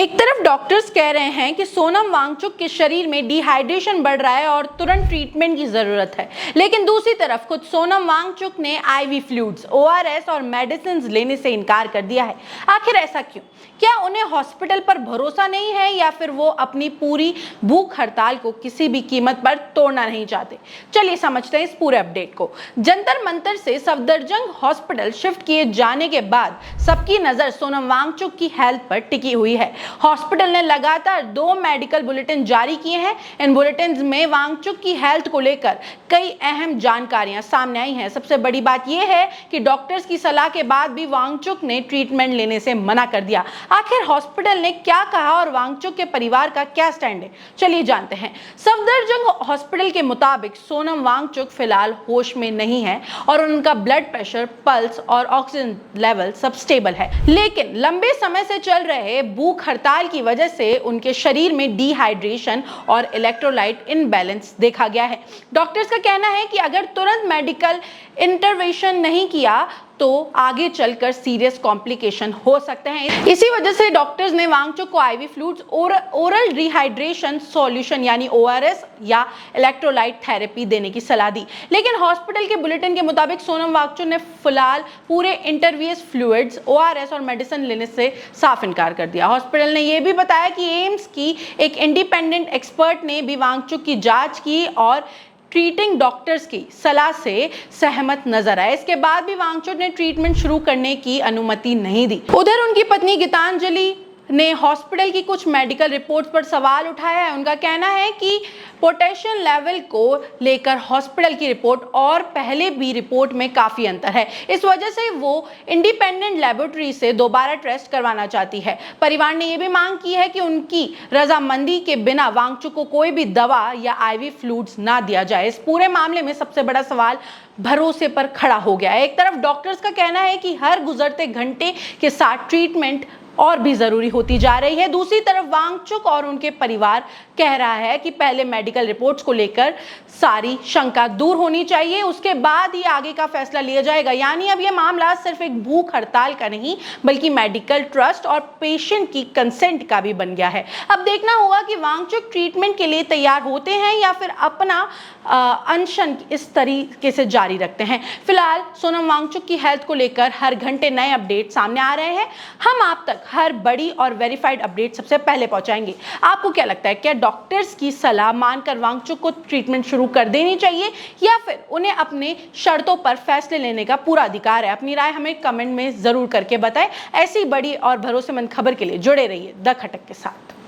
एक तरफ डॉक्टर्स कह रहे हैं कि सोनम वांगचुक के शरीर में डिहाइड्रेशन बढ़ रहा है और तुरंत ट्रीटमेंट की जरूरत है, लेकिन दूसरी तरफ खुद सोनम वांगचुक ने आईवी फ्लूइड्स, ओआरएस और मेडिसिन लेने से इनकार कर दिया है। आखिर ऐसा क्यों? क्या उन्हें हॉस्पिटल पर भरोसा नहीं है या फिर वो अपनी पूरी भूख हड़ताल को किसी भी कीमत पर तोड़ना नहीं चाहते? चलिए समझते हैं इस पूरे अपडेट को। जंतर मंतर से सफदरजंग हॉस्पिटल शिफ्ट किए जाने के बाद सबकी नजर सोनम वांगचुक की हेल्थ पर टिकी हुई है। हॉस्पिटल ने लगातार 2 मेडिकल बुलेटिन जारी किए हैं। इन बुलेटिन में वांगचुक की हेल्थ को लेकर कई अहम जानकारियां सामने आई हैं। सबसे बड़ी बात यह है कि डॉक्टर्स की सलाह के बाद भी वांगचुक ने ट्रीटमेंट लेने से मना कर दिया। आखिर हॉस्पिटल ने क्या कहा और वांगचुक के परिवार का क्या स्टैंड है, चलिए जानते हैं। सफदरजंग हॉस्पिटल के मुताबिक सोनम वांगचुक फिलहाल होश में नहीं है और उनका ब्लड प्रेशर, पल्स और ऑक्सीजन लेवल सब स्टेबल है, लेकिन लंबे समय से चल रहे भूख हड़ताल की वजह से उनके शरीर में डिहाइड्रेशन और इलेक्ट्रोलाइट इनबैलेंस देखा गया है। डॉक्टर्स का कहना है कि अगर तुरंत मेडिकल इंटरवेंशन नहीं किया तो आगे चलकर सीरियस कॉम्प्लिकेशन हो सकते हैं। इसी वजह से डॉक्टर्स ने वांगचुक को ivy fluids, oral rehydration solution यानी ओआरएस या इलेक्ट्रोलाइट थेरेपी देने की सलाह दी। लेकिन हॉस्पिटल के बुलेटिन के मुताबिक सोनम वांगचुक ने फिलहाल पूरे इंटरवीएस फ्लूइड्स, ओआरएस और मेडिसिन लेने से साफ इनकार कर दिया। हॉस्पिटल ने यह भी बताया कि एम्स की एक इंडिपेंडेंट एक्सपर्ट ने भी वांगचुक की जांच की और ट्रीटिंग डॉक्टर्स की सलाह से सहमत नजर आए। इसके बाद भी वांगचुक ने ट्रीटमेंट शुरू करने की अनुमति नहीं दी। उधर उनकी पत्नी गीतांजलि ने हॉस्पिटल की कुछ मेडिकल रिपोर्ट्स पर सवाल उठाया है। उनका कहना है कि पोटेशियम लेवल को लेकर हॉस्पिटल की रिपोर्ट और पहले भी रिपोर्ट में काफी अंतर है। इस वजह से वो इंडिपेंडेंट लेबोरेटरी से दोबारा टेस्ट करवाना चाहती है। परिवार ने यह भी मांग की है कि उनकी रजामंदी के बिना वांगचुक को कोई भी दवा या आईवी फ्लूइड्स ना दिया जाए। इस पूरे मामले में सबसे बड़ा सवाल भरोसे पर खड़ा हो गया है। एक तरफ डॉक्टर्स का कहना है कि हर गुजरते घंटे के साथ ट्रीटमेंट और भी जरूरी होती जा रही है। दूसरी तरफ वांगचुक और उनके परिवार कह रहा है कि पहले मेडिकल रिपोर्ट्स को लेकर सारी शंका दूर होनी चाहिए, उसके बाद ही आगे का फैसला लिया जाएगा। यानी अब यह मामला सिर्फ एक भूख हड़ताल का नहीं बल्कि मेडिकल ट्रस्ट और पेशेंट की कंसेंट का भी बन गया है। अब देखना होगा कि वांगचुक ट्रीटमेंट के लिए तैयार होते हैं या फिर अपना अनशन इस तरीके से जारी रखते हैं। फिलहाल सोनम वांगचुक की हेल्थ को लेकर हर घंटे नए अपडेट सामने आ रहे हैं। हम आप तक हर बड़ी और वेरीफाइड अपडेट सबसे पहले पहुंचाएंगे। आपको क्या लगता है, क्या डॉक्टर्स की सलाह मानकर वांगचुक को ट्रीटमेंट शुरू कर देनी चाहिए या फिर उन्हें अपने शर्तों पर फैसले लेने का पूरा अधिकार है? अपनी राय हमें कमेंट में जरूर करके बताएं। ऐसी बड़ी और भरोसेमंद खबर के लिए जुड़े रहिए द खटक के साथ।